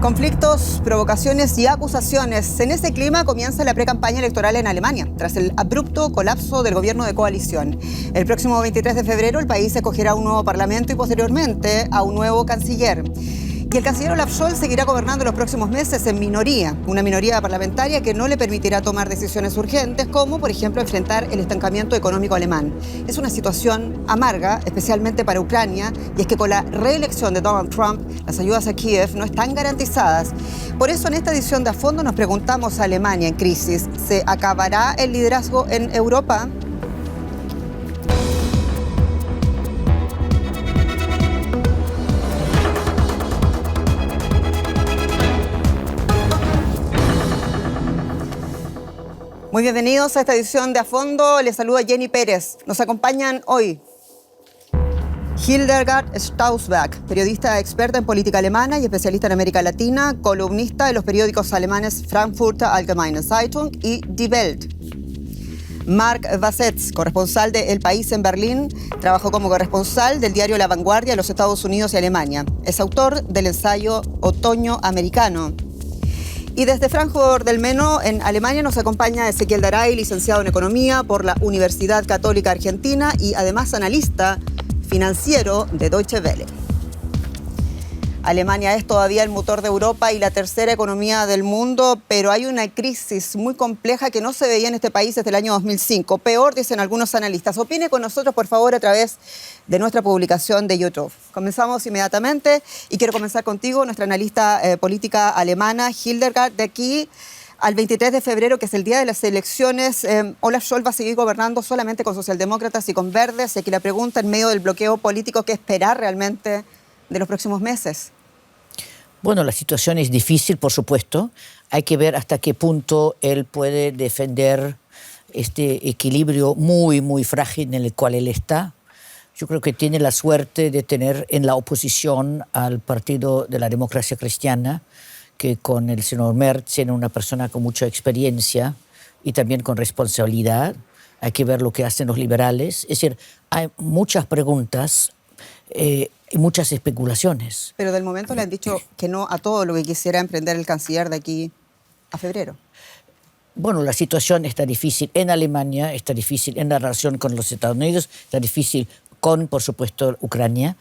Conflictos, provocaciones y acusaciones. En ese clima comienza la precampaña electoral en Alemania, tras el abrupto colapso del gobierno de coalición. El próximo 23 de febrero el país escogerá un nuevo parlamento y posteriormente a un nuevo canciller. Y el canciller Olaf Scholz seguirá gobernando los próximos meses en minoría, una minoría parlamentaria que no le permitirá tomar decisiones urgentes, como por ejemplo enfrentar el estancamiento económico alemán. Es una situación amarga, especialmente para Ucrania, y es que con la reelección de Donald Trump, las ayudas a Kiev no están garantizadas. Por eso en esta edición de A Fondo nos preguntamos: Alemania en crisis, ¿se acabará el liderazgo en Europa? Muy bienvenidos a esta edición de A Fondo. Les saluda Jenny Pérez. Nos acompañan hoy Hildegard Stausberg, periodista experta en política alemana y especialista en América Latina, columnista de los periódicos alemanes Frankfurter Allgemeine Zeitung y Die Welt. Marc Wasetz, corresponsal de El País en Berlín, trabajó como corresponsal del diario La Vanguardia de los Estados Unidos y Alemania. Es autor del ensayo Otoño Americano. Y desde Frankfurt del Meno, en Alemania, nos acompaña Ezequiel Daray, licenciado en Economía por la Universidad Católica Argentina y además analista financiero de Deutsche Welle. Alemania es todavía el motor de Europa y la tercera economía del mundo, pero hay una crisis muy compleja que no se veía en este país desde el año 2005. Peor, dicen algunos analistas. Opine con nosotros, por favor, a través de nuestra publicación de YouTube. Comenzamos inmediatamente y quiero comenzar contigo, nuestra analista política alemana, Hildegard. De aquí al 23 de febrero, que es el día de las elecciones, Olaf Scholz va a seguir gobernando solamente con socialdemócratas y con verdes. Y aquí la pregunta, en medio del bloqueo político, ¿qué esperar realmente de los próximos meses? Bueno, la situación es difícil, por supuesto. Hay que ver hasta qué punto él puede defender este equilibrio muy, muy frágil en el cual él está. Yo creo que tiene la suerte de tener en la oposición al Partido de la Democracia Cristiana, que con el señor Merz tiene una persona con mucha experiencia y también con responsabilidad. Hay que ver lo que hacen los liberales. Es decir, hay muchas preguntas y muchas especulaciones. Pero del momento le han dicho que no a todo lo que quisiera emprender el canciller de aquí a febrero. Bueno, la situación está difícil en Alemania, está difícil en la relación con los Estados Unidos, está difícil con, por supuesto, Ucrania,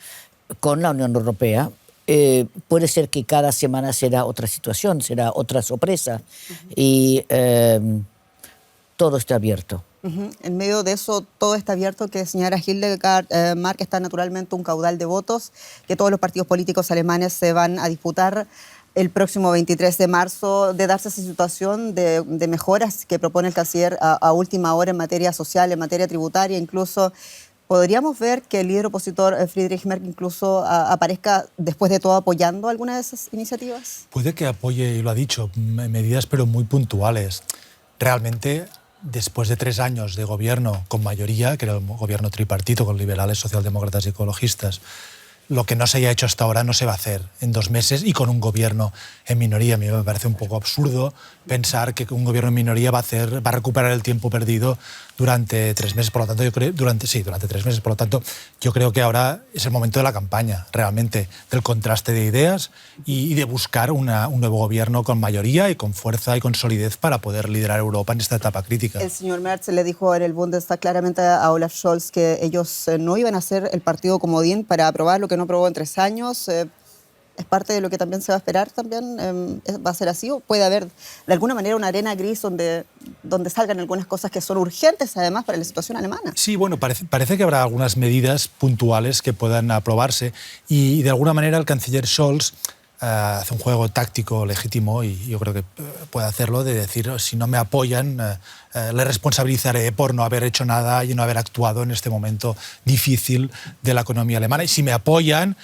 con la Unión Europea. Puede ser que cada semana será otra situación, será otra sorpresa. Y todo está abierto. En medio de eso, todo está abierto, que señora Hildegard, Marc, está naturalmente un caudal de votos que todos los partidos políticos alemanes se van a disputar el próximo 23 de marzo. De darse esa situación de mejoras que propone el canciller a última hora en materia social, en materia tributaria, incluso podríamos ver que el líder opositor Friedrich Merz incluso aparezca después de todo apoyando alguna de esas iniciativas. Puede que apoye, y lo ha dicho, medidas pero muy puntuales. Realmente, después de 3 años de gobierno con mayoría, que era el gobierno tripartito con liberales, socialdemócratas y ecologistas, lo que no se haya hecho hasta ahora no se va a hacer en 2 meses y con un gobierno en minoría. A mí me parece un poco absurdo pensar que un gobierno en minoría va a recuperar el tiempo perdido durante 3 meses. Por lo tanto, durante 3 meses. Por lo tanto, yo creo que ahora es el momento de la campaña, realmente, del contraste de ideas y de buscar un nuevo gobierno con mayoría y con fuerza y con solidez para poder liderar Europa en esta etapa crítica. El señor Merz le dijo en el Bundestag claramente a Olaf Scholz que ellos no iban a ser el partido comodín para aprobar lo que no aprobó en 3 años. ¿Es parte de lo que también se va a esperar? ¿También va a ser así? ¿O puede haber de alguna manera una arena gris donde salgan algunas cosas que son urgentes además para la situación alemana? Sí, bueno, parece que habrá algunas medidas puntuales que puedan aprobarse y de alguna manera el canciller Scholz hace un juego táctico legítimo y yo creo que puede hacerlo, de decir, si no me apoyan, le responsabilizaré por no haber hecho nada y no haber actuado en este momento difícil de la economía alemana. Y si me apoyan,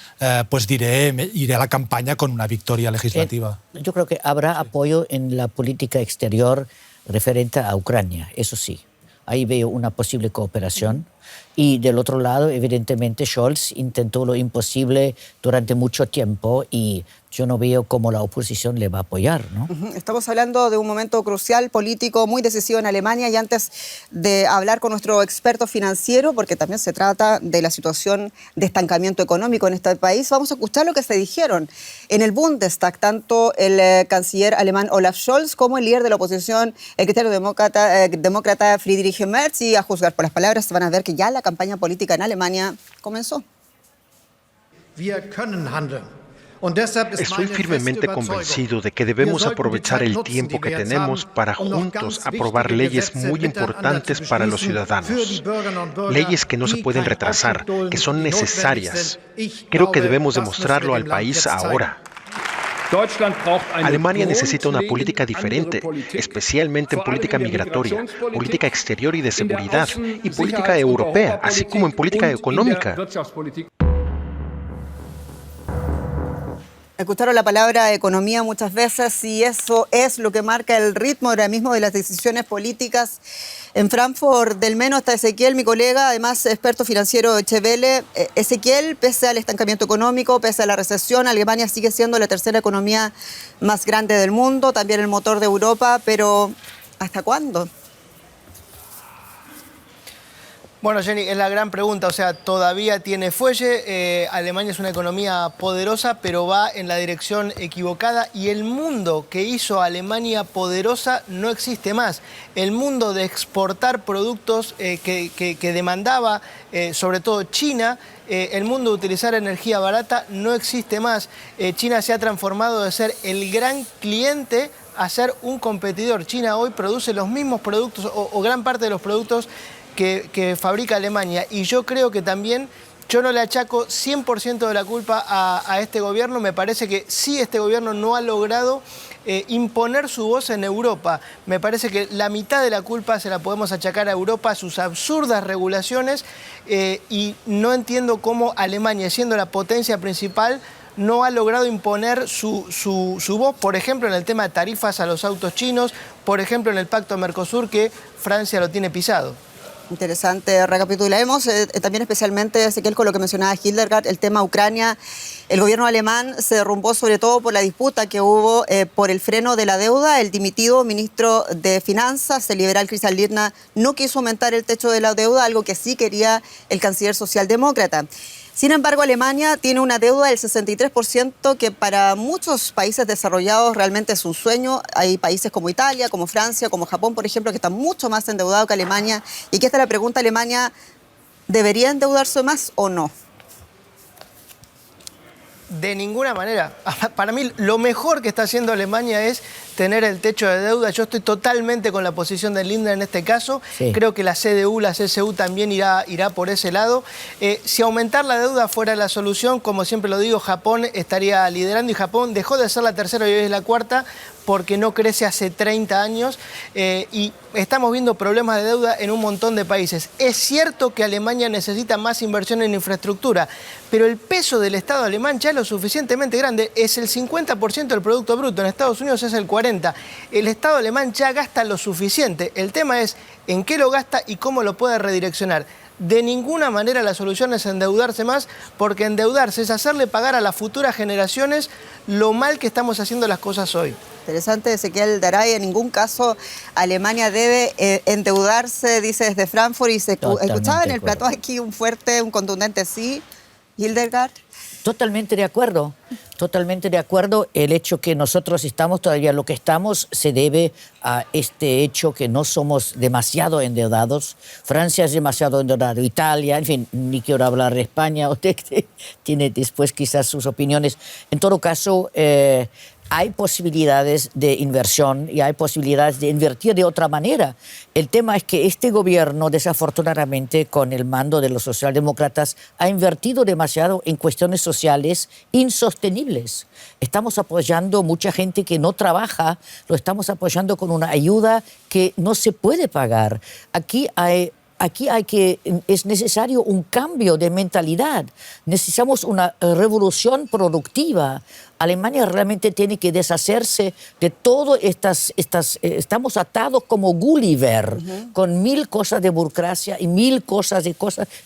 pues iré a la campaña con una victoria legislativa. Yo creo que habrá apoyo en la política exterior referente a Ucrania, eso sí. Ahí veo una posible cooperación. Y del otro lado, evidentemente, Scholz intentó lo imposible durante mucho tiempo y yo no veo cómo la oposición le va a apoyar, ¿no? Estamos hablando de un momento crucial, político, muy decisivo en Alemania, y antes de hablar con nuestro experto financiero, porque también se trata de la situación de estancamiento económico en este país, vamos a escuchar lo que se dijeron en el Bundestag, tanto el canciller alemán Olaf Scholz como el líder de la oposición, el cristiano demócrata Friedrich Merz, y a juzgar por las palabras van a ver que ya la campaña política en Alemania comenzó. Estoy firmemente convencido de que debemos aprovechar el tiempo que tenemos para juntos aprobar leyes muy importantes para los ciudadanos. Leyes que no se pueden retrasar, que son necesarias. Creo que debemos demostrarlo al país ahora. Alemania necesita una política diferente, especialmente en política migratoria, política exterior y de seguridad, y política europea, así como en política económica. Escucharon la palabra economía muchas veces y eso es lo que marca el ritmo ahora mismo de las decisiones políticas. En Frankfurt del Meno está Ezequiel, mi colega, además experto financiero de Chevele. Ezequiel, pese al estancamiento económico, pese a la recesión, Alemania sigue siendo la tercera economía más grande del mundo, también el motor de Europa, pero ¿hasta cuándo? Bueno, Jenny, es la gran pregunta, o sea, todavía tiene fuelle, Alemania es una economía poderosa, pero va en la dirección equivocada y el mundo que hizo a Alemania poderosa no existe más. El mundo de exportar productos que demandaba, sobre todo China, el mundo de utilizar energía barata no existe más. China se ha transformado de ser el gran cliente a ser un competidor. China hoy produce los mismos productos o gran parte de los productos que fabrica Alemania, y yo creo que también, yo no le achaco 100% de la culpa a este gobierno. Me parece que sí, este gobierno no ha logrado imponer su voz en Europa. Me parece que la mitad de la culpa se la podemos achacar a Europa, a sus absurdas regulaciones, y no entiendo cómo Alemania, siendo la potencia principal, no ha logrado imponer su voz, por ejemplo, en el tema de tarifas a los autos chinos, por ejemplo, en el Pacto Mercosur, que Francia lo tiene pisado. Interesante, recapitulemos también especialmente, Ezequiel, con lo que mencionaba Hildegard, el tema Ucrania. El gobierno alemán se derrumbó sobre todo por la disputa que hubo por el freno de la deuda. El dimitido ministro de Finanzas, el liberal Christian Lindner, no quiso aumentar el techo de la deuda, algo que sí quería el canciller socialdemócrata. Sin embargo, Alemania tiene una deuda del 63% que para muchos países desarrollados realmente es un sueño. Hay países como Italia, como Francia, como Japón, por ejemplo, que están mucho más endeudados que Alemania. Y aquí está la pregunta, ¿Alemania debería endeudarse más o no? De ninguna manera. Para mí, lo mejor que está haciendo Alemania es tener el techo de deuda. Yo estoy totalmente con la posición de Lindner en este caso. Sí. Creo que la CDU, la CSU también irá por ese lado. Si aumentar la deuda fuera la solución, como siempre lo digo, Japón estaría liderando, y Japón dejó de ser la tercera y hoy es la cuarta porque no crece hace 30 años y estamos viendo problemas de deuda en un montón de países. Es cierto que Alemania necesita más inversión en infraestructura, pero el peso del Estado alemán ya es lo suficientemente grande, es el 50% del Producto Bruto, en Estados Unidos es el 40%. El Estado alemán ya gasta lo suficiente, el tema es en qué lo gasta y cómo lo puede redireccionar. De ninguna manera la solución es endeudarse más, porque endeudarse es hacerle pagar a las futuras generaciones lo mal que estamos haciendo las cosas hoy. Interesante, Ezequiel Daray. En ningún caso Alemania debe endeudarse, dice desde Frankfurt, y se escuchaba en el plató aquí un fuerte, un contundente sí. Hildegard. Totalmente de acuerdo, totalmente de acuerdo. El hecho que nosotros estamos todavía lo que estamos se debe a este hecho que no somos demasiado endeudados. Francia es demasiado endeudado, Italia, en fin, ni quiero hablar de España, usted tiene después quizás sus opiniones. En todo caso, hay posibilidades de inversión y hay posibilidades de invertir de otra manera. El tema es que este gobierno, desafortunadamente, con el mando de los socialdemócratas, ha invertido demasiado en cuestiones sociales insostenibles. Estamos apoyando mucha gente que no trabaja, lo estamos apoyando con una ayuda que no se puede pagar. Aquí hay aquí es necesario un cambio de mentalidad. Necesitamos una revolución productiva. Alemania realmente tiene que deshacerse de todo estamos atados como Gulliver, con 1000 cosas de burocracia y 1000 cosas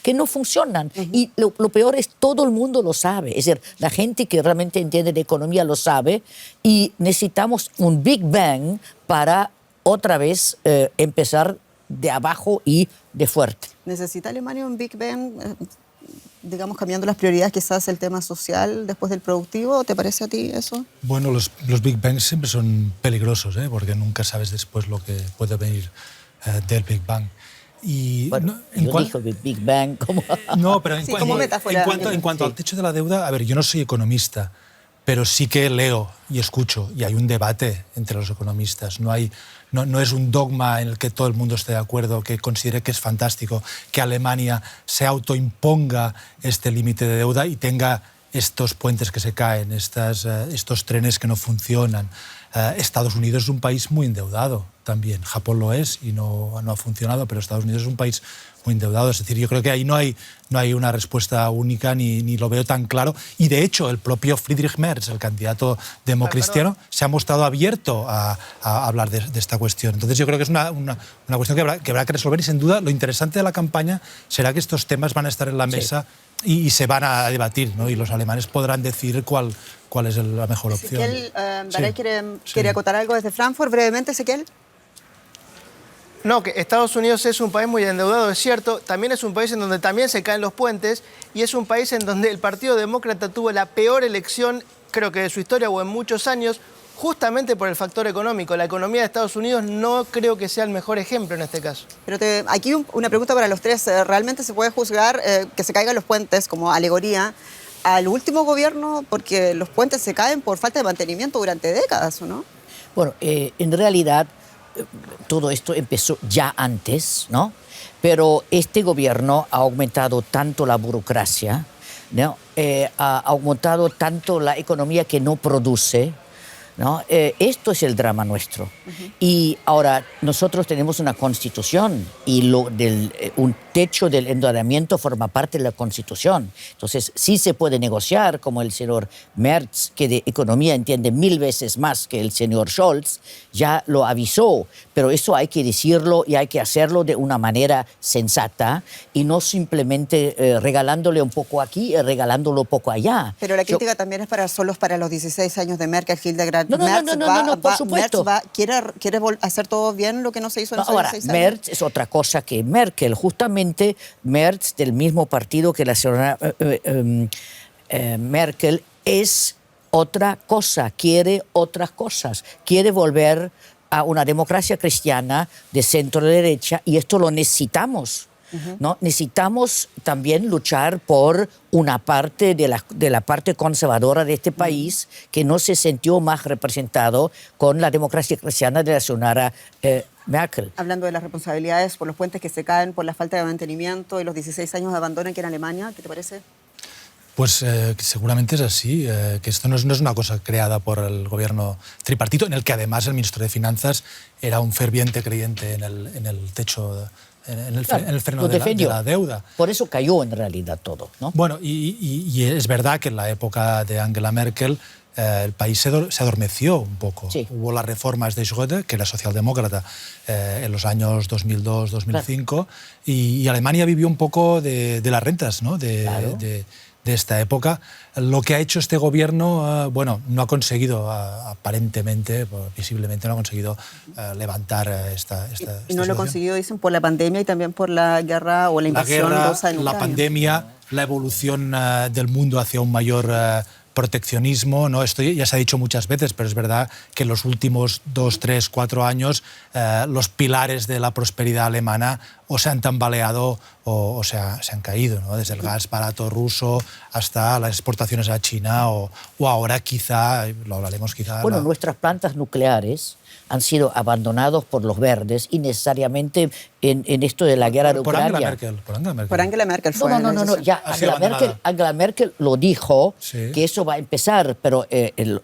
que no funcionan. Y lo peor es, todo el mundo lo sabe. Es decir, la gente que realmente entiende de economía lo sabe, y necesitamos un Big Bang para otra vez empezar de abajo y de fuerte. ¿Necesita Alemania un Big Bang, digamos, cambiando las prioridades, quizás el tema social después del productivo? ¿Te parece a ti eso? Bueno, los Big Bangs siempre son peligrosos, porque nunca sabes después lo que puede venir del Big Bang. Y bueno, yo digo Big Bang como... No, pero en, sí, como metáfora. En cuanto al techo de la deuda, a ver, yo no soy economista, pero sí que leo y escucho, y hay un debate entre los economistas. No es un dogma en el que todo el mundo esté de acuerdo, que considere que es fantástico que Alemania se autoimponga este límite de deuda y tenga estos puentes que se caen, estos trenes que no funcionan. Estados Unidos es un país muy endeudado también. Japón lo es y no ha funcionado, pero Estados Unidos es un país muy endeudado. Es decir, yo creo que ahí no hay una respuesta única, ni lo veo tan claro. Y de hecho, el propio Friedrich Merz, el candidato democristiano, se ha mostrado abierto a hablar de esta cuestión. Entonces yo creo que es una cuestión que habrá que resolver, y sin duda lo interesante de la campaña será que estos temas van a estar en la mesa y se van a debatir, ¿no? Y los alemanes podrán decidir cuál es la mejor opción. Ezequiel, Baray quiere acotar algo desde Frankfurt, brevemente, Ezequiel. No, que Estados Unidos es un país muy endeudado, es cierto. También es un país en donde también se caen los puentes, y es un país en donde el Partido Demócrata tuvo la peor elección, creo que de su historia o en muchos años, justamente por el factor económico. La economía de Estados Unidos no creo que sea el mejor ejemplo en este caso. Pero aquí una pregunta para los tres. ¿Realmente se puede juzgar que se caigan los puentes como alegoría al último gobierno, porque los puentes se caen por falta de mantenimiento durante décadas, o no? Bueno, en realidad todo esto empezó ya antes, ¿no? Pero este gobierno ha aumentado tanto la burocracia, ¿no? Ha aumentado tanto la economía que no produce, ¿no? Esto es el drama nuestro. Y ahora nosotros tenemos una constitución, y un techo del endeudamiento forma parte de la constitución. Entonces sí se puede negociar, como el señor Merz, que de economía entiende 1000 veces más que el señor Scholz, ya lo avisó. Pero eso hay que decirlo, y hay que hacerlo de una manera sensata, y no simplemente regalándole un poco aquí y regalándolo un poco allá. Pero la crítica también es solo para los 16 años de Merkel, Hildegard. No, por supuesto. Merz quiere hacer todo bien lo que no se hizo en esos 16 años. Merz es otra cosa que Merkel. Justamente Merz, del mismo partido que la señora Merkel, es otra cosa, quiere otras cosas. Quiere volver a una democracia cristiana de centro-derecha, y esto lo necesitamos. ¿No? Necesitamos también luchar por una parte de la parte conservadora de este país, que no se sintió más representado con la democracia cristiana de la señora Merkel. Hablando de las responsabilidades por los puentes que se caen, por la falta de mantenimiento y los 16 años de abandono aquí en Alemania, ¿qué te parece? Pues seguramente es así, que esto no es una cosa creada por el gobierno tripartito, en el que además el ministro de Finanzas era un ferviente creyente en el techo, en el freno de la deuda. Por eso cayó en realidad todo, ¿no? Bueno, y es verdad que en la época de Angela Merkel el país se adormeció un poco. Sí. Hubo las reformas de Schröder, que era socialdemócrata, en los años 2002-2005, claro. y Alemania vivió un poco de las rentas, ¿no? de esta época. Lo que ha hecho este gobierno, no ha conseguido, aparentemente, visiblemente, no ha conseguido levantar esta ¿Y no situación. lo ha conseguido, dicen, por la pandemia y también por la guerra o la invasión rusa en Ucrania? La pandemia, la evolución del mundo hacia un mayor proteccionismo, ¿no? Esto ya se ha dicho muchas veces, pero es verdad que en los últimos 2, 3, 4 años los pilares de la prosperidad alemana o se han tambaleado o se han caído, ¿no? Desde el gas barato ruso hasta las exportaciones a China o ahora quizá, lo hablaremos quizá... Bueno, nuestras plantas nucleares han sido abandonados por los verdes innecesariamente en esto de la guerra de Ucrania. Por Angela Merkel fue. No, ya Angela Merkel lo dijo, sí, que eso va a empezar, pero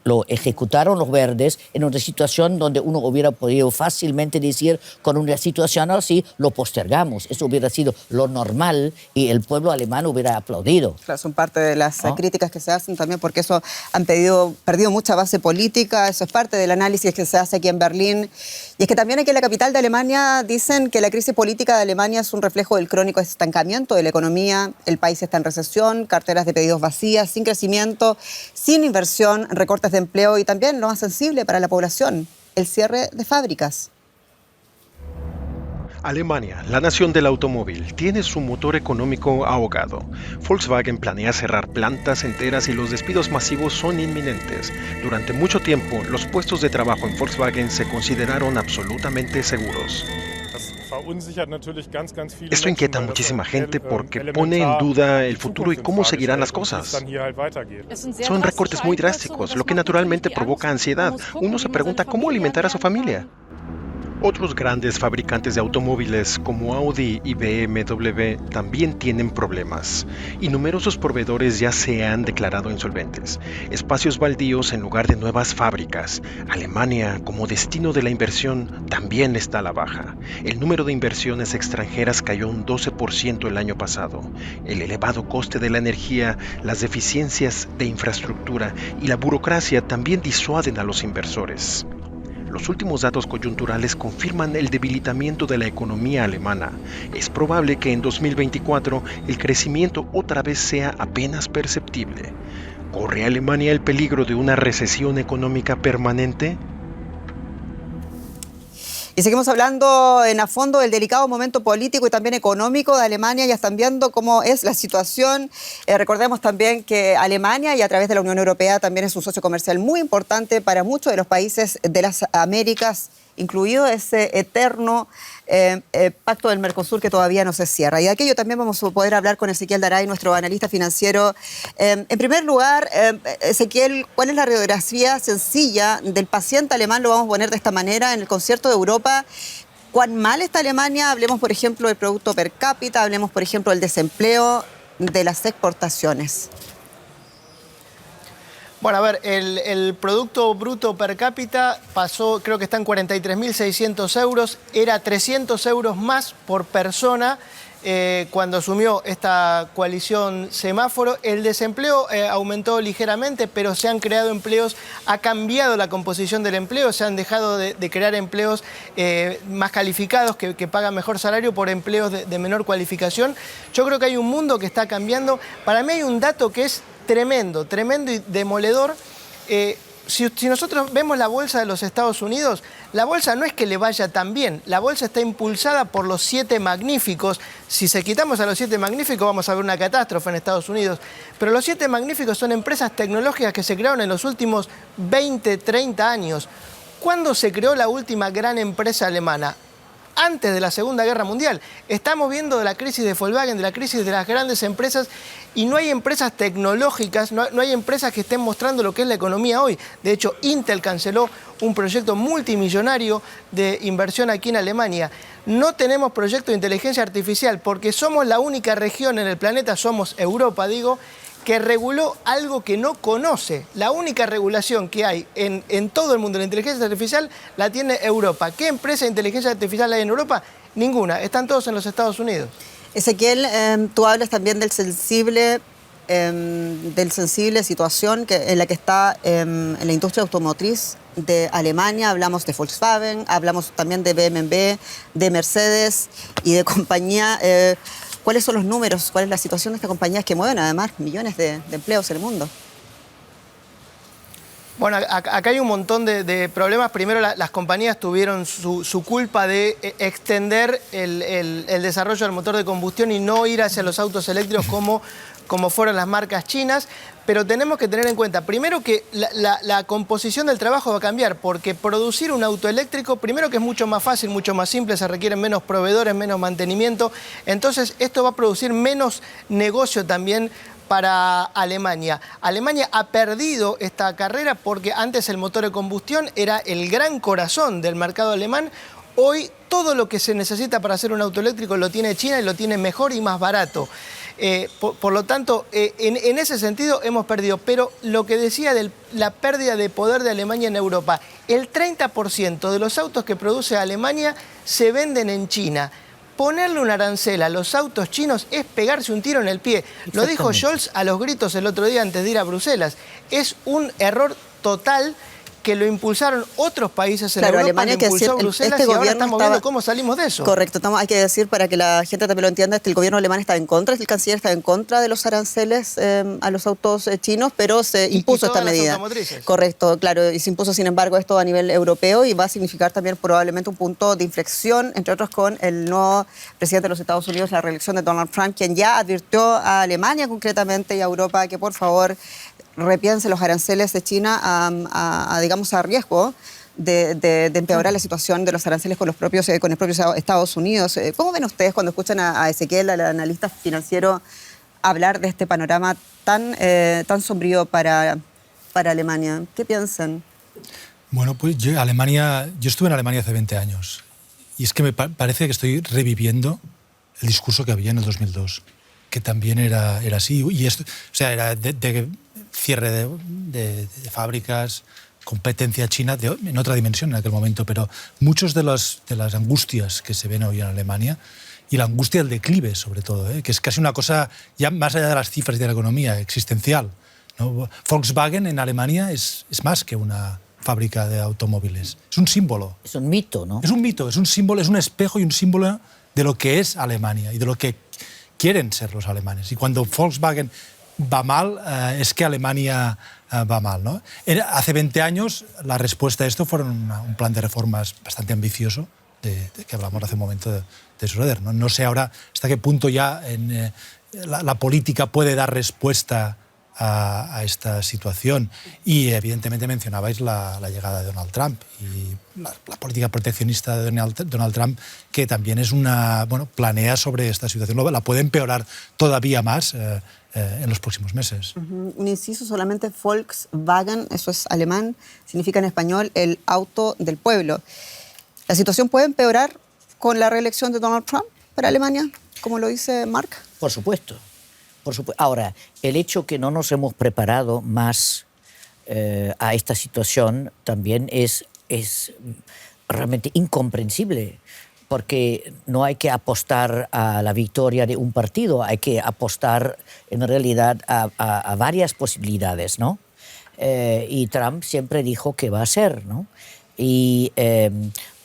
lo ejecutaron los verdes en una situación donde uno hubiera podido fácilmente decir, con una situación así, lo postergamos. salgamos. Eso hubiera sido lo normal y el pueblo alemán hubiera aplaudido. Claro, son parte de las críticas que se hacen también porque eso han perdido mucha base política, eso es parte del análisis que se hace aquí en Berlín. Y es que también aquí en la capital de Alemania dicen que la crisis política de Alemania es un reflejo del crónico estancamiento de la economía. El país está en recesión, carteras de pedidos vacías, sin crecimiento, sin inversión, recortes de empleo y también lo más sensible para la población, el cierre de fábricas. Alemania, la nación del automóvil, tiene su motor económico ahogado. Volkswagen planea cerrar plantas enteras y los despidos masivos son inminentes. Durante mucho tiempo, los puestos de trabajo en Volkswagen se consideraron absolutamente seguros. Esto inquieta a muchísima gente porque pone en duda el futuro y cómo seguirán las cosas. Son recortes muy drásticos, lo que naturalmente provoca ansiedad. Uno se pregunta cómo alimentar a su familia. Otros grandes fabricantes de automóviles como Audi y BMW también tienen problemas y numerosos proveedores ya se han declarado insolventes. Espacios baldíos en lugar de nuevas fábricas. Alemania, como destino de la inversión, también está a la baja. El número de inversiones extranjeras cayó un 12% el año pasado. El elevado coste de la energía, las deficiencias de infraestructura y la burocracia también disuaden a los inversores. Los últimos datos coyunturales confirman el debilitamiento de la economía alemana. Es probable que en 2024 el crecimiento otra vez sea apenas perceptible. ¿Corre Alemania el peligro de una recesión económica permanente? Y seguimos hablando a fondo del delicado momento político y también económico de Alemania. Ya están viendo cómo es la situación. Recordemos también que Alemania, y a través de la Unión Europea, también es un socio comercial muy importante para muchos de los países de las Américas, incluido ese eterno pacto del Mercosur que todavía no se cierra. Y de aquello también vamos a poder hablar con Ezequiel Daray, nuestro analista financiero. En primer lugar, Ezequiel, ¿cuál es la radiografía sencilla del paciente alemán? Lo vamos a poner de esta manera en el concierto de Europa. ¿Cuán mal está Alemania? Hablemos, por ejemplo, del producto per cápita, hablemos, por ejemplo, del desempleo, de las exportaciones. Bueno, a ver, el Producto Bruto Per Cápita pasó, creo que está en 43.600 euros, era 300 euros más por persona cuando asumió esta coalición semáforo. El desempleo aumentó ligeramente, pero se han creado empleos, ha cambiado la composición del empleo, se han dejado de crear empleos más calificados, que pagan mejor salario por empleos de menor cualificación. Yo creo que hay un mundo que está cambiando. Para mí hay un dato que es tremendo, tremendo y demoledor. Si nosotros vemos la bolsa de los Estados Unidos, la bolsa no es que le vaya tan bien, la bolsa está impulsada por los 7 magníficos. Si se quitamos a los 7 magníficos vamos a ver una catástrofe en Estados Unidos, pero los 7 magníficos son empresas tecnológicas que se crearon en los últimos 20, 30 años. ¿Cuándo se creó la última gran empresa alemana? Antes de la Segunda Guerra Mundial. Estamos viendo de la crisis de Volkswagen, de la crisis de las grandes empresas, y no hay empresas tecnológicas, no hay empresas que estén mostrando lo que es la economía hoy. De hecho, Intel canceló un proyecto multimillonario de inversión aquí en Alemania. No tenemos proyecto de inteligencia artificial porque somos la única región en el planeta, somos Europa, digo, que reguló algo que no conoce. La única regulación que hay en todo el mundo de la inteligencia artificial la tiene Europa. ¿Qué empresa de inteligencia artificial hay en Europa? Ninguna. Están todos en los Estados Unidos. Ezequiel, tú hablas también del sensible situación en la que está en la industria automotriz de Alemania. Hablamos de Volkswagen, hablamos también de BMW, de Mercedes y de compañía. ¿Cuáles son los números? ¿Cuál es la situación de estas compañías que mueven además millones de empleos en el mundo? Bueno, acá hay un montón de problemas. Primero, las compañías tuvieron su culpa de extender el desarrollo del motor de combustión y no ir hacia los autos eléctricos como fueron las marcas chinas. Pero tenemos que tener en cuenta, primero, que la composición del trabajo va a cambiar, porque producir un auto eléctrico, primero que es mucho más fácil, mucho más simple, se requieren menos proveedores, menos mantenimiento. Entonces, esto va a producir menos negocio también para Alemania. Alemania ha perdido esta carrera porque antes el motor de combustión era el gran corazón del mercado alemán. Hoy todo lo que se necesita para hacer un auto eléctrico lo tiene China y lo tiene mejor y más barato. Por lo tanto, en ese sentido hemos perdido. Pero lo que decía de la pérdida de poder de Alemania en Europa, el 30% de los autos que produce Alemania se venden en China. ponerle un arancel a los autos chinos es pegarse un tiro en el pie. Lo dijo Scholz a los gritos el otro día antes de ir a Bruselas. Es un error total que lo impulsaron otros países en Europa, Alemania, lo impulsó Bruselas, y ahora estamos viendo cómo salimos de eso. Correcto, hay que decir, para que la gente también lo entienda, que el gobierno alemán está en contra, el canciller está en contra de los aranceles a los autos chinos, pero se impuso esta medida. Correcto, claro, y se impuso, sin embargo, esto a nivel europeo y va a significar también probablemente un punto de inflexión, entre otros con el nuevo presidente de los Estados Unidos, la reelección de Donald Trump, quien ya advirtió a Alemania concretamente y a Europa que por favor repiense los aranceles de China digamos, a riesgo de empeorar la situación de los aranceles con el propio Estados Unidos. ¿Cómo ven ustedes cuando escuchan a Ezequiel, al analista financiero, hablar de este panorama tan sombrío para Alemania? ¿Qué piensan? Bueno, pues yo estuve en Alemania hace 20 años y es que me parece que estoy reviviendo el discurso que había en el 2002, que también era así. Y esto, o sea, era de cierre de fábricas, competencia china en otra dimensión en aquel momento, pero muchos de las angustias que se ven hoy en Alemania, y la angustia del declive sobre todo, que es casi una cosa ya más allá de las cifras y de la economía, existencial, ¿no? Volkswagen en Alemania es más que una fábrica de automóviles, es un símbolo. Es un mito, ¿no? Es un mito, es un símbolo, es un espejo y un símbolo de lo que es Alemania y de lo que quieren ser los alemanes. Y cuando Volkswagen va mal, es que Alemania va mal, ¿no? Hace 20 años la respuesta a esto fue un plan de reformas bastante ambicioso, de que hablamos hace un momento de Schröder, ¿no? No sé ahora hasta qué punto ya la política puede dar respuesta a esta situación. Y evidentemente mencionabais la llegada de Donald Trump y la política proteccionista de Donald Trump, que también es planea sobre esta situación, la puede empeorar todavía más en los próximos meses. Un inciso solamente, Volkswagen, eso es alemán, significa en español el auto del pueblo. ¿La situación puede empeorar con la reelección de Donald Trump para Alemania, como lo dice Mark? Por supuesto. Ahora, el hecho que no nos hemos preparado más a esta situación también es realmente incomprensible, porque no hay que apostar a la victoria de un partido, hay que apostar en realidad a varias posibilidades, ¿no? Y Trump siempre dijo que va a ser, ¿no? Y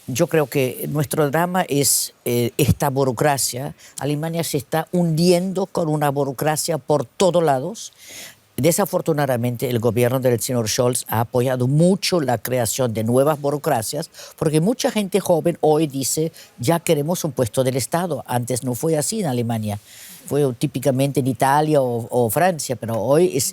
yo creo que nuestro drama es esta burocracia. Alemania se está hundiendo con una burocracia por todos lados. Desafortunadamente, el gobierno del señor Scholz ha apoyado mucho la creación de nuevas burocracias, porque mucha gente joven hoy dice, ya queremos un puesto del Estado. Antes no fue así en Alemania. Fue típicamente en Italia o Francia, pero hoy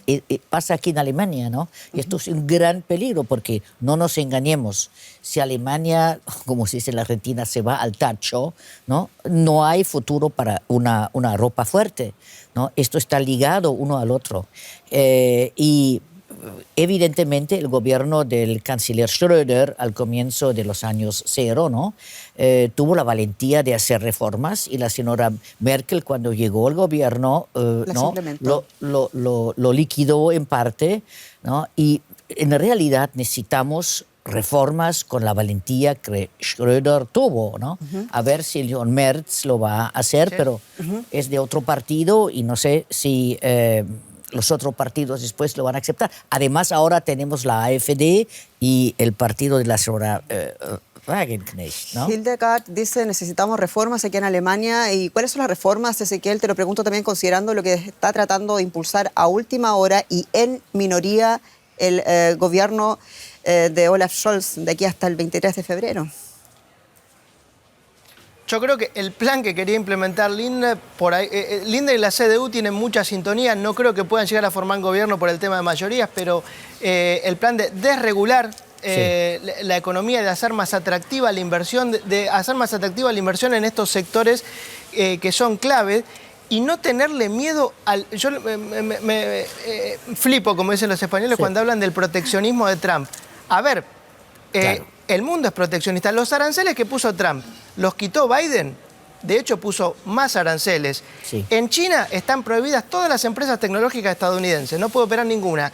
pasa aquí en Alemania, ¿no? Y esto es un gran peligro, porque no nos engañemos. Si Alemania, como se dice en la Argentina, se va al tacho, ¿no? No hay futuro para una Europa fuerte, ¿no? Esto está ligado uno al otro. Y evidentemente el gobierno del canciller Schröder al comienzo de los años 0, ¿no? Tuvo la valentía de hacer reformas, y la señora Merkel, cuando llegó al gobierno, ¿no? lo liquidó en parte, ¿no? Y en realidad necesitamos reformas con la valentía que Schröder tuvo, ¿no? A ver si John Merz lo va a hacer, sí. Pero es de otro partido y no sé si los otros partidos después lo van a aceptar. Además, ahora tenemos la AfD y el partido de la señora Wagenknecht, ¿no? Hildegard dice, necesitamos reformas aquí en Alemania. ¿Y cuáles son las reformas, Ezequiel? Te lo pregunto también considerando lo que está tratando de impulsar a última hora y en minoría el gobierno de Olaf Scholz de aquí hasta el 23 de febrero. Yo creo que el plan que quería implementar Lindner, Lindner y la CDU tienen mucha sintonía. No creo que puedan llegar a formar un gobierno por el tema de mayorías, pero el plan de desregular la economía, de hacer más atractiva la inversión, de hacer más atractiva la inversión en estos sectores que son clave, y no tenerle miedo al... Yo me flipo, como dicen los españoles, cuando hablan del proteccionismo de Trump. A ver, claro. El mundo es proteccionista. Los aranceles que puso Trump los quitó Biden. De hecho, puso más aranceles. Sí. En China están prohibidas todas las empresas tecnológicas estadounidenses. No puede operar ninguna.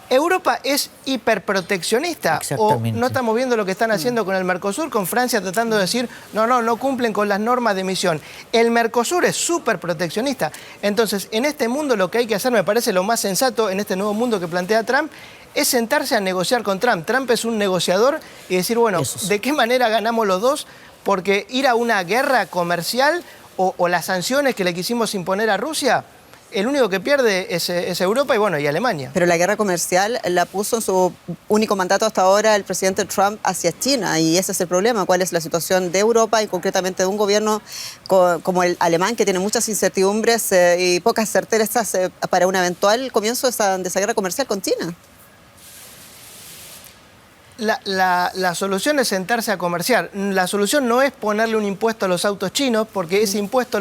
Europa es hiperproteccionista. O no estamos viendo lo que están haciendo con el Mercosur, con Francia tratando de decir, no cumplen con las normas de emisión. El Mercosur es súper proteccionista. Entonces, en este mundo lo que hay que hacer, me parece lo más sensato, en este nuevo mundo que plantea Trump, es sentarse a negociar con Trump. Trump es un negociador y decir, bueno, ¿de qué manera ganamos los dos? Porque ir a una guerra comercial o las sanciones que le quisimos imponer a Rusia, el único que pierde es Europa y Alemania. Pero la guerra comercial la puso en su único mandato hasta ahora el presidente Trump hacia China, y ese es el problema. ¿Cuál es la situación de Europa y concretamente de un gobierno como el alemán, que tiene muchas incertidumbres y pocas certezas para un eventual comienzo de esa guerra comercial con China? La solución es sentarse a comerciar. La solución no es ponerle un impuesto a los autos chinos, porque ese impuesto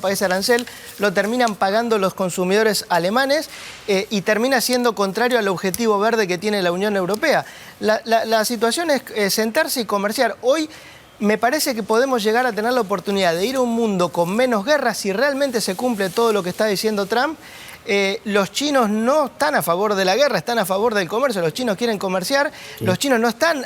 ese arancel lo terminan pagando los consumidores alemanes y termina siendo contrario al objetivo verde que tiene la Unión Europea. La situación es sentarse y comerciar. Hoy me parece que podemos llegar a tener la oportunidad de ir a un mundo con menos guerras si realmente se cumple todo lo que está diciendo Trump. Los chinos no están a favor de la guerra, están a favor del comercio. Los chinos quieren comerciar, sí. Los chinos no están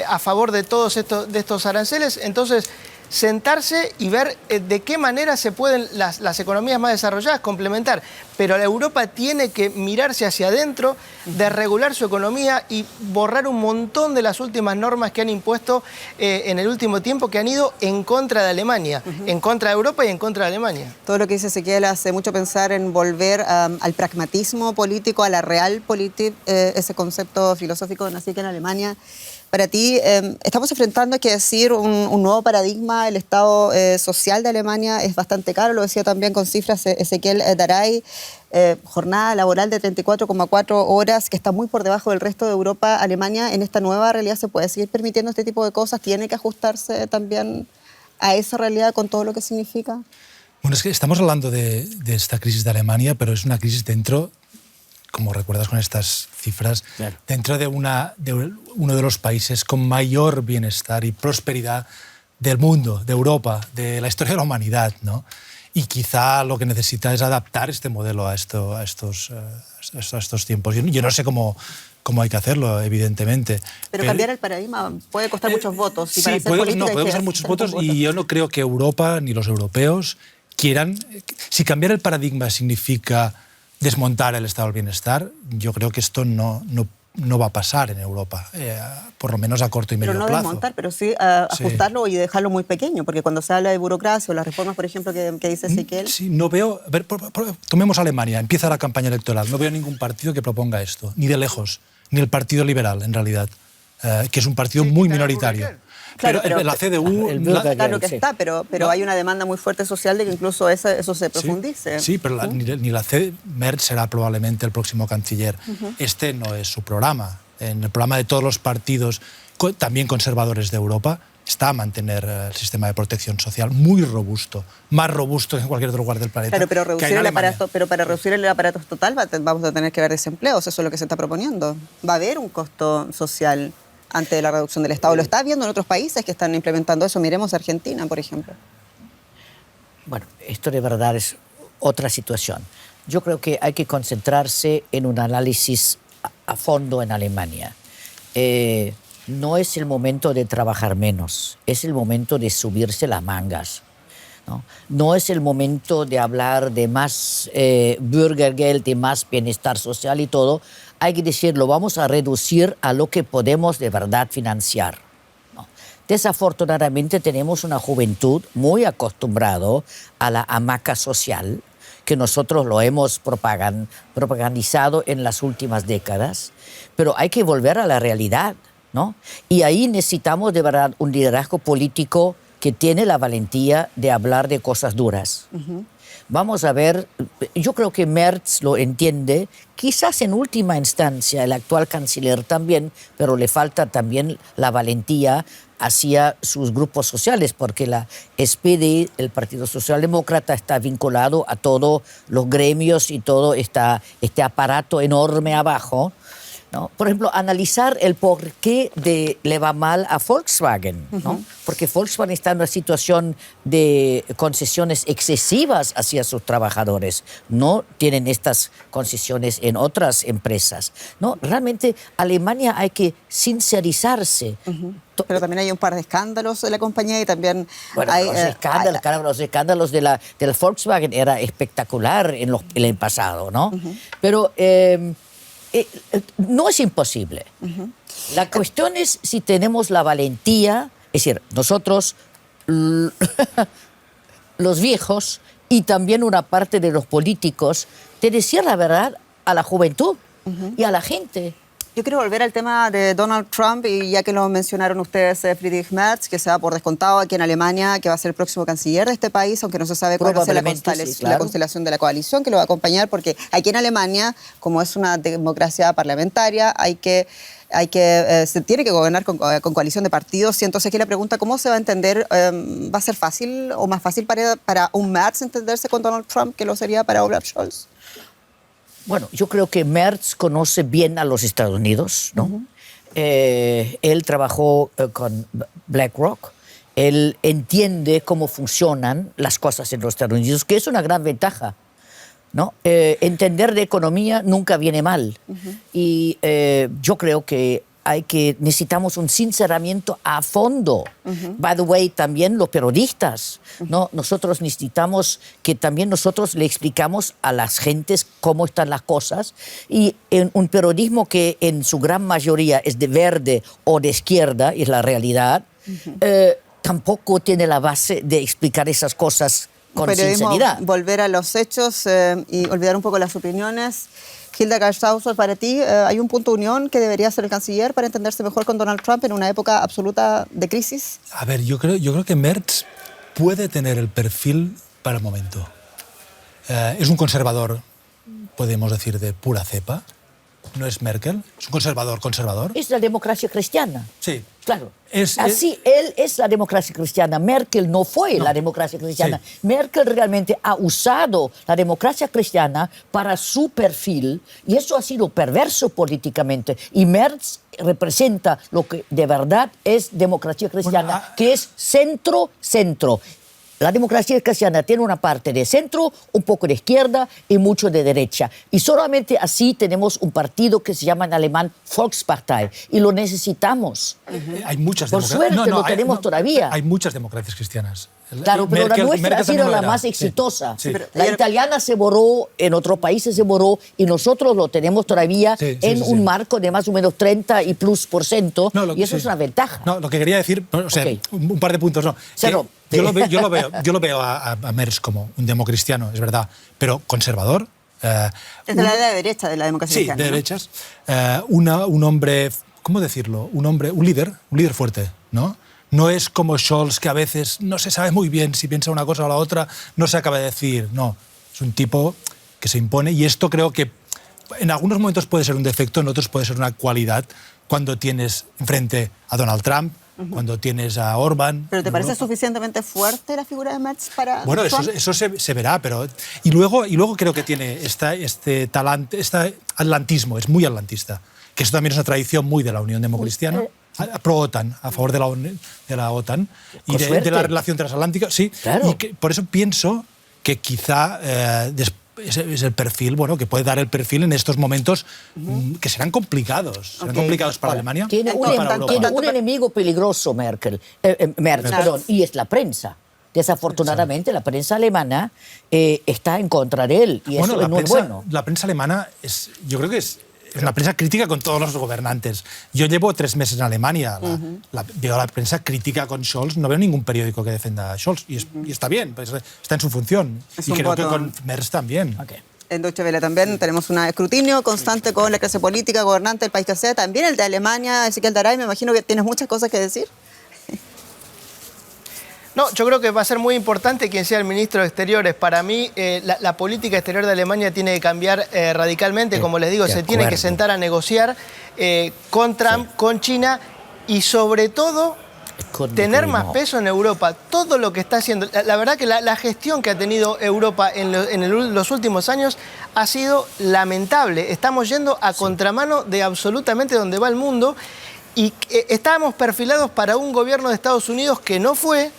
a favor de todos estos aranceles. Entonces, sentarse y ver de qué manera se pueden las economías más desarrolladas complementar. Pero la Europa tiene que mirarse hacia adentro, desregular su economía y borrar un montón de las últimas normas que han impuesto en el último tiempo, que han ido en contra de Alemania, en contra de Europa y en contra de Alemania. Todo lo que dice Ezequiel hace mucho pensar en volver al pragmatismo político, a la realpolitik, ese concepto filosófico nació aquí en Alemania. Para ti, estamos enfrentando, hay que decir, un nuevo paradigma. El Estado social de Alemania es bastante caro, lo decía también con cifras Ezequiel Daray. Jornada laboral de 34,4 horas, que está muy por debajo del resto de Europa. Alemania, en esta nueva realidad, ¿se puede seguir permitiendo este tipo de cosas? ¿Tiene que ajustarse también a esa realidad con todo lo que significa? Bueno, es que estamos hablando de esta crisis de Alemania, pero es una crisis dentro, como recuerdas con estas cifras, claro, dentro de uno de los países con mayor bienestar y prosperidad del mundo, de Europa, de la historia de la humanidad, ¿no? Y quizá lo que necesita es adaptar este modelo a estos tiempos. Yo no sé cómo hay que hacerlo, evidentemente. Pero cambiar el paradigma puede costar muchos votos. Y sí, puede costar muchos votos, y yo no creo que Europa ni los europeos quieran. Si cambiar el paradigma significa desmontar el estado del bienestar, yo creo que esto no va a pasar en Europa, por lo menos a corto y medio plazo. Pero no desmontar, pero sí ajustarlo y dejarlo muy pequeño, porque cuando se habla de burocracia o las reformas, por ejemplo, que dice Ezequiel... Sí, no veo... A ver, tomemos Alemania, empieza la campaña electoral, no veo ningún partido que proponga esto, ni de lejos, ni el Partido Liberal, en realidad, que es un partido muy minoritario. Claro, pero la CDU... Claro que está, pero no, hay una demanda muy fuerte social de que incluso eso se profundice. Sí, pero ni la CDU... Merz será probablemente el próximo canciller. Este no es su programa. En el programa de todos los partidos, también conservadores de Europa, está a mantener el sistema de protección social muy robusto, más robusto que en cualquier otro lugar del planeta. Claro, pero para reducir el aparato total vamos a tener que ver desempleos, eso es lo que se está proponiendo. Va a haber un costo social ante la reducción del Estado. Lo está viendo en otros países que están implementando eso. Miremos Argentina, por ejemplo. Bueno, esto de verdad es otra situación. Yo creo que hay que concentrarse en un análisis a fondo en Alemania. No es el momento de trabajar menos, es el momento de subirse las mangas. No es el momento de hablar de más Bürgergeld, de más bienestar social y todo. Hay que decirlo, vamos a reducir a lo que podemos de verdad financiar. Desafortunadamente tenemos una juventud muy acostumbrada a la hamaca social, que nosotros lo hemos propagandizado en las últimas décadas, pero hay que volver a la realidad, ¿no? Y ahí necesitamos de verdad un liderazgo político que tiene la valentía de hablar de cosas duras. Vamos a ver, yo creo que Merz lo entiende, quizás en última instancia el actual canciller también, pero le falta también la valentía hacia sus grupos sociales, porque la SPD, el Partido Socialdemócrata, está vinculado a todos los gremios y todo este aparato enorme abajo. ¿no? Por ejemplo, analizar el porqué le va mal a Volkswagen, ¿no? Porque Volkswagen está en una situación de concesiones excesivas hacia sus trabajadores. No tienen estas concesiones en otras empresas, ¿no? Realmente Alemania hay que sincerizarse. Pero también hay un par de escándalos de la compañía y también bueno, hay... los escándalos de la Volkswagen era espectacular en el pasado, ¿no? Pero no es imposible. La cuestión es si tenemos la valentía, es decir, nosotros, los viejos y también una parte de los políticos, de decir la verdad a la juventud y a la gente. Yo quiero volver al tema de Donald Trump y ya que lo mencionaron ustedes, Friedrich Merz, que se da por descontado aquí en Alemania, que va a ser el próximo canciller de este país, aunque no se sabe cuál va a ser la constelación de la coalición que lo va a acompañar, porque aquí en Alemania, como es una democracia parlamentaria, se tiene que gobernar con coalición de partidos. Y entonces aquí la pregunta, ¿cómo se va a entender? ¿Va a ser fácil o más fácil para un Merz entenderse con Donald Trump que lo sería para Olaf Scholz? Bueno, yo creo que Merz conoce bien a los Estados Unidos, ¿no? Él trabajó con BlackRock, él entiende cómo funcionan las cosas en los Estados Unidos, que es una gran ventaja, ¿no? Entender de economía nunca viene mal. Y yo creo que necesitamos un sinceramiento a fondo. By the way, también los periodistas, ¿no? Nosotros necesitamos que también nosotros le explicamos a las gentes cómo están las cosas, y en un periodismo que en su gran mayoría es de verde o de izquierda, es la realidad, tampoco tiene la base de explicar esas cosas con sinceridad. Volver a los hechos y olvidar un poco las opiniones. Hildegard Staufer, para ti, ¿hay un punto de unión que debería ser el canciller para entenderse mejor con Donald Trump en una época absoluta de crisis? A ver, yo creo que Merz puede tener el perfil para el momento. Es un conservador, podemos decir, de pura cepa. No es Merkel, es un conservador. Es la democracia cristiana. Sí. Claro. Él es la democracia cristiana. Merkel no fue la democracia cristiana. Sí. Merkel realmente ha usado la democracia cristiana para su perfil, y eso ha sido perverso políticamente. Y Merz representa lo que de verdad es democracia cristiana, que es centro-centro. La democracia cristiana tiene una parte de centro, un poco de izquierda y mucho de derecha. Y solamente así tenemos un partido que se llama en alemán Volkspartei. Y lo necesitamos. Hay muchas Por suerte lo tenemos todavía. Hay muchas democracias cristianas. Claro, pero la nuestra ha sido la más exitosa. Sí. La italiana se borró, en otros países se borró, y nosotros lo tenemos todavía en un marco de más o menos 30% y plus y eso es una ventaja. No, lo que quería decir, o sea, un par de puntos, no. Yo lo veo a Merz como un democristiano, es verdad, pero conservador. Es de la derecha de la democracia cristiana. Sí, de derechas. Un hombre, ¿cómo decirlo? Un líder fuerte, ¿no? No es como Scholz, que a veces no se sabe muy bien si piensa una cosa o la otra, no se acaba de decir. No, es un tipo que se impone, y esto creo que en algunos momentos puede ser un defecto, en otros puede ser una cualidad cuando tienes enfrente a Donald Trump, cuando tienes a Orbán. ¿Pero te parece suficientemente fuerte la figura de Merz para Bueno, Trump? eso se verá, pero... Y luego creo que tiene este talante, este atlantismo, es muy atlantista, que eso también es una tradición muy de la Unión Democristiana. Pro-OTAN, a favor de la OTAN y de la relación transatlántica, sí. Claro. Y por eso pienso que quizá es el perfil, bueno, que puede dar el perfil en estos momentos que serán complicados. Serán complicados para Alemania. Tiene un enemigo peligroso, Merz, perdón, y es la prensa. Desafortunadamente, la prensa alemana está en contra de él, y eso no es bueno. La prensa alemana yo creo que es una prensa crítica con todos los gobernantes. Yo llevo 3 meses en Alemania. Veo la prensa crítica con Scholz. No veo ningún periódico que defienda a Scholz. Y está bien, pues está en su función. Y creo que con Merz también. Okay. En Deutsche Welle también tenemos un escrutinio constante con la clase política, gobernante del país que sea. También el de Alemania, Ezequiel Daray, me imagino que tienes muchas cosas que decir. No, yo creo que va a ser muy importante quien sea el ministro de Exteriores. Para mí, la política exterior de Alemania tiene que cambiar radicalmente. Como les digo, se tiene que sentar a negociar con Trump, con China, y sobre todo tener más peso en Europa. Todo lo que está haciendo, la verdad que la gestión que ha tenido Europa en los últimos años ha sido lamentable. Estamos yendo a contramano de absolutamente donde va el mundo y estábamos perfilados para un gobierno de Estados Unidos que no fue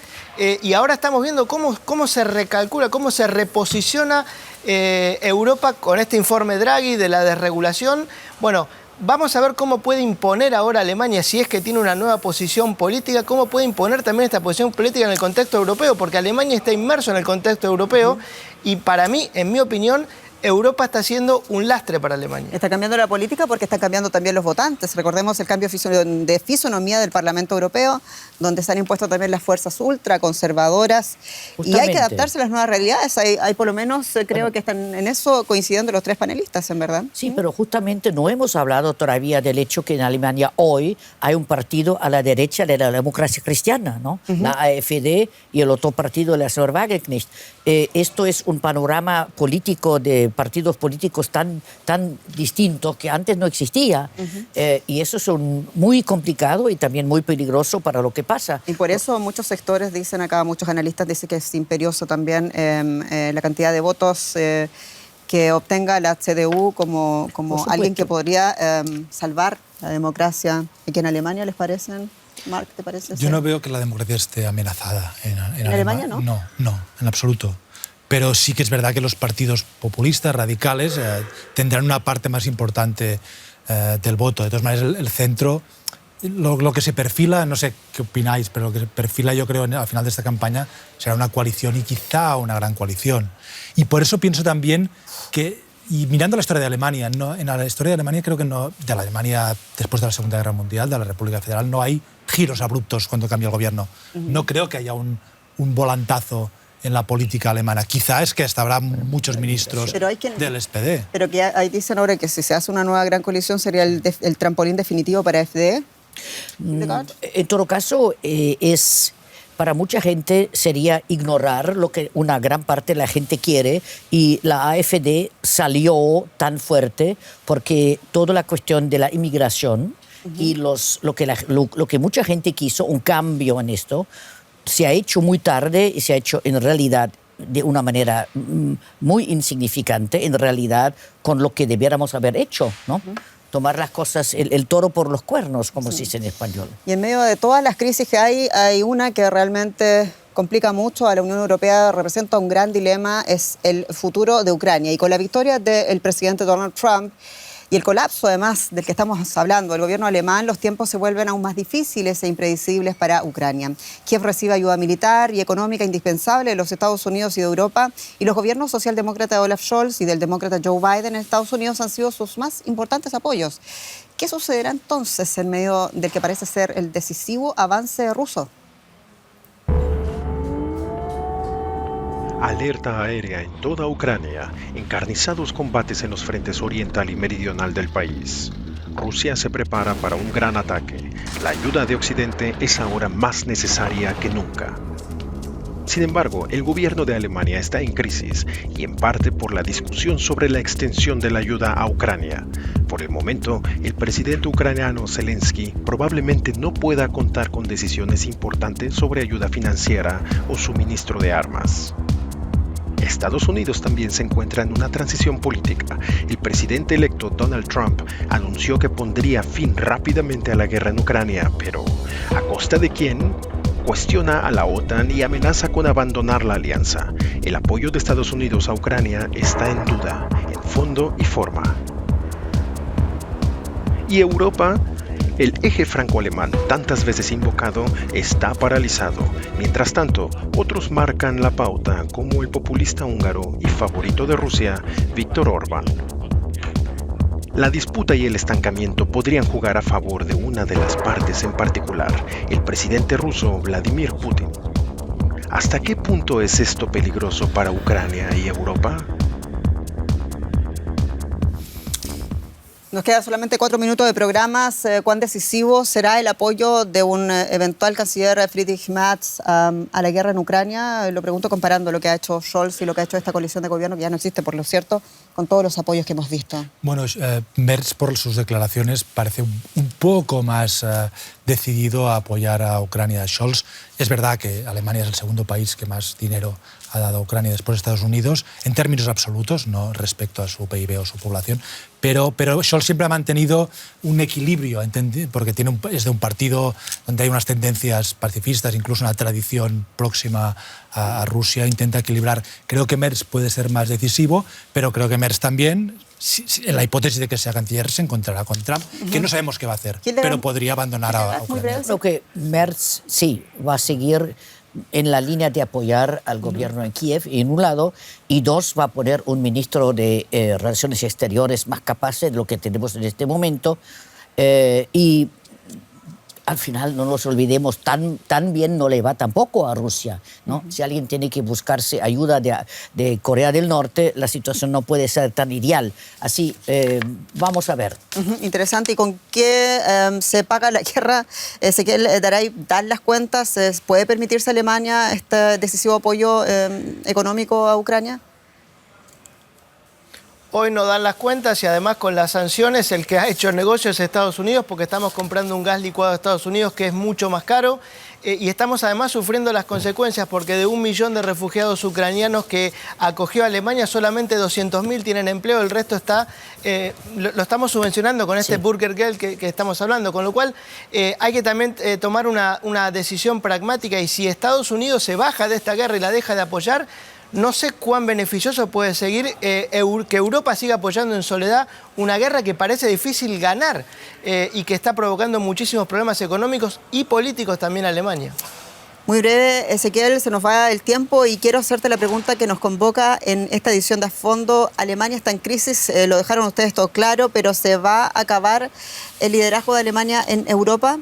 y ahora estamos viendo cómo se recalcula, cómo se reposiciona Europa con este informe Draghi de la desregulación. Bueno, vamos a ver cómo puede imponer ahora Alemania, si es que tiene una nueva posición política, cómo puede imponer también esta posición política en el contexto europeo, porque Alemania está inmerso en el contexto europeo y para mí, en mi opinión, Europa está siendo un lastre para Alemania. Está cambiando la política porque están cambiando también los votantes. Recordemos el cambio de fisonomía del Parlamento Europeo, donde se han impuesto también las fuerzas ultraconservadoras. Y hay que adaptarse a las nuevas realidades. Hay por lo menos, creo que están en eso coincidiendo los tres panelistas, en verdad. Sí, pero justamente no hemos hablado todavía del hecho que en Alemania hoy hay un partido a la derecha de la democracia cristiana, ¿no? La AfD y el otro partido, la Wagenknecht. Esto es un panorama político de partidos políticos tan distintos que antes no existía. Y eso es muy complicado y también muy peligroso para lo que pasa. Y por eso muchos sectores dicen acá, muchos analistas dicen que es imperioso también la cantidad de votos que obtenga la CDU como alguien que podría salvar la democracia. ¿Y que en Alemania les parecen? Marc, ¿te parece? Yo no veo que la democracia esté amenazada en Alemania, ¿no? No, en absoluto. Pero sí que es verdad que los partidos populistas, radicales, tendrán una parte más importante del voto. De todas maneras, el centro, lo que se perfila, no sé qué opináis, pero lo que se perfila yo creo al final de esta campaña será una coalición y quizá una gran coalición. Y por eso pienso también que, y mirando la historia de Alemania, en la historia de Alemania creo que no, de la Alemania después de la Segunda Guerra Mundial, de la República Federal, no hay giros abruptos cuando cambia el gobierno. No creo que haya un volantazo en la política alemana. Quizá es que hasta habrá muchos ministros del SPD. Pero que ahí dicen ahora que si se hace una nueva gran coalición sería el trampolín definitivo para FDE. En todo caso, para mucha gente sería ignorar lo que una gran parte de la gente quiere y la AfD salió tan fuerte porque toda la cuestión de la inmigración y lo que mucha gente quiso, un cambio en esto, se ha hecho muy tarde y se ha hecho en realidad de una manera muy insignificante, en realidad con lo que debiéramos haber hecho, ¿no? Tomar las cosas, el toro por los cuernos, como se dice en español. Y en medio de todas las crisis que hay una que realmente complica mucho a la Unión Europea, representa un gran dilema, es el futuro de Ucrania. Y con la victoria del presidente Donald Trump y el colapso, además, del que estamos hablando, el gobierno alemán, los tiempos se vuelven aún más difíciles e impredecibles para Ucrania. Kiev recibe ayuda militar y económica indispensable de los Estados Unidos y de Europa, y los gobiernos socialdemócrata de Olaf Scholz y del demócrata Joe Biden en Estados Unidos han sido sus más importantes apoyos. ¿Qué sucederá entonces en medio del que parece ser el decisivo avance ruso? Alerta aérea en toda Ucrania, encarnizados combates en los frentes oriental y meridional del país. Rusia se prepara para un gran ataque. La ayuda de Occidente es ahora más necesaria que nunca. Sin embargo, el gobierno de Alemania está en crisis y en parte por la discusión sobre la extensión de la ayuda a Ucrania. Por el momento, el presidente ucraniano Zelensky probablemente no pueda contar con decisiones importantes sobre ayuda financiera o suministro de armas. Estados Unidos también se encuentra en una transición política. El presidente electo Donald Trump anunció que pondría fin rápidamente a la guerra en Ucrania, pero ¿a costa de quién? Cuestiona a la OTAN y amenaza con abandonar la alianza. El apoyo de Estados Unidos a Ucrania está en duda, en fondo y forma. ¿Y Europa? El eje franco-alemán, tantas veces invocado, está paralizado. Mientras tanto, otros marcan la pauta, como el populista húngaro y favorito de Rusia, Viktor Orbán. La disputa y el estancamiento podrían jugar a favor de una de las partes en particular, el presidente ruso Vladimir Putin. ¿Hasta qué punto es esto peligroso para Ucrania y Europa? Nos quedan solamente 4 minutos de programas. ¿Cuán decisivo será el apoyo de un eventual canciller Friedrich Merz a la guerra en Ucrania? Lo pregunto comparando lo que ha hecho Scholz y lo que ha hecho esta coalición de gobierno, que ya no existe, por lo cierto, con todos los apoyos que hemos visto. Bueno, Merz, por sus declaraciones, parece un poco más decidido a apoyar a Ucrania. Scholz, es verdad que Alemania es el segundo país que más dinero ha dado a Ucrania después de Estados Unidos, en términos absolutos, no respecto a su PIB o su población, pero Scholz siempre ha mantenido un equilibrio, porque es de un partido donde hay unas tendencias pacifistas, incluso una tradición próxima a Rusia, intenta equilibrar. Creo que Merz puede ser más decisivo, pero creo que Merz también, en la hipótesis de que sea canciller, se encontrará con Trump, que no sabemos qué va a hacer, pero podría abandonar a Ucrania. Creo que Merz sí va a seguir en la línea de apoyar al gobierno en Kiev, en un lado, y dos, va a poner un ministro de Relaciones Exteriores más capaz de lo que tenemos en este momento, y al final no nos olvidemos, tan bien no le va tampoco a Rusia, ¿no? Si alguien tiene que buscarse ayuda de Corea del Norte, la situación no puede ser tan ideal. Así, vamos a ver. Interesante. ¿Y con qué se paga la guerra? Ezequiel Garay, ¿dan las cuentas? ¿Puede permitirse Alemania este decisivo apoyo económico a Ucrania? Hoy no dan las cuentas y además con las sanciones el que ha hecho el negocio es Estados Unidos, porque estamos comprando un gas licuado de Estados Unidos que es mucho más caro y estamos además sufriendo las consecuencias porque de 1 millón de refugiados ucranianos que acogió Alemania, solamente 200.000 tienen empleo, el resto está lo estamos subvencionando con este Bürgergeld que estamos hablando, con lo cual hay que también tomar una decisión pragmática y si Estados Unidos se baja de esta guerra y la deja de apoyar, no sé cuán beneficioso puede seguir que Europa siga apoyando en soledad una guerra que parece difícil ganar y que está provocando muchísimos problemas económicos y políticos también a Alemania. Muy breve, Ezequiel, se nos va el tiempo y quiero hacerte la pregunta que nos convoca en esta edición de A Fondo. Alemania está en crisis, lo dejaron ustedes todo claro, pero ¿se va a acabar el liderazgo de Alemania en Europa?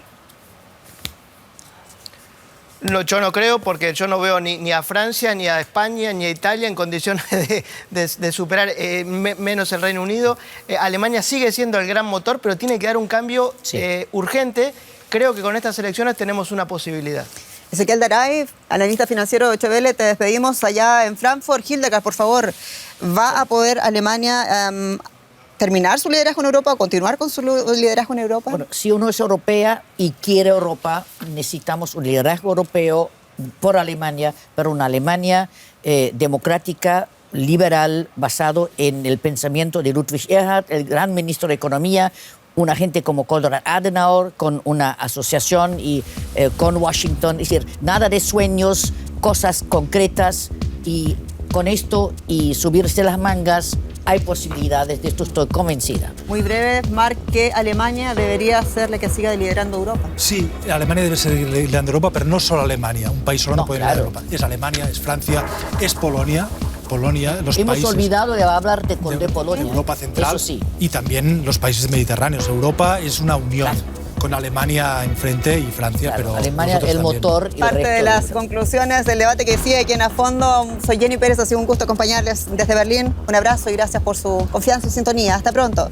No, yo no creo, porque yo no veo ni a Francia, ni a España, ni a Italia en condiciones de superar, menos el Reino Unido. Alemania sigue siendo el gran motor, pero tiene que dar un cambio urgente. Creo que con estas elecciones tenemos una posibilidad. Ezequiel Garay, analista financiero de Deutsche Welle, te despedimos allá en Frankfurt. Hildegard, por favor, ¿va a poder Alemania terminar su liderazgo en Europa o continuar con su liderazgo en Europa? Bueno, si uno es europea y quiere Europa, necesitamos un liderazgo europeo por Alemania, pero una Alemania democrática, liberal, basado en el pensamiento de Ludwig Erhard, el gran ministro de Economía, una gente como Konrad Adenauer, con una asociación y con Washington. Es decir, nada de sueños, cosas concretas, y con esto y subirse las mangas hay posibilidades, de esto estoy convencida. Muy breve, Marc, ¿qué Alemania debería ser la que siga liderando Europa? Sí, Alemania debe ser liderando Europa, pero no solo Alemania. Un país solo no puede liderar Europa. Es Alemania, es Francia, es Polonia, los Hemos países olvidado de hablar de Polonia. Europa Central, eso sí. Y también los países mediterráneos. Europa es una unión. Con Alemania enfrente y Francia, pero Alemania el motor y parte de las conclusiones del debate que sigue aquí en A Fondo. Soy Jenny Pérez, ha sido un gusto acompañarles desde Berlín. Un abrazo y gracias por su confianza y sintonía. Hasta pronto.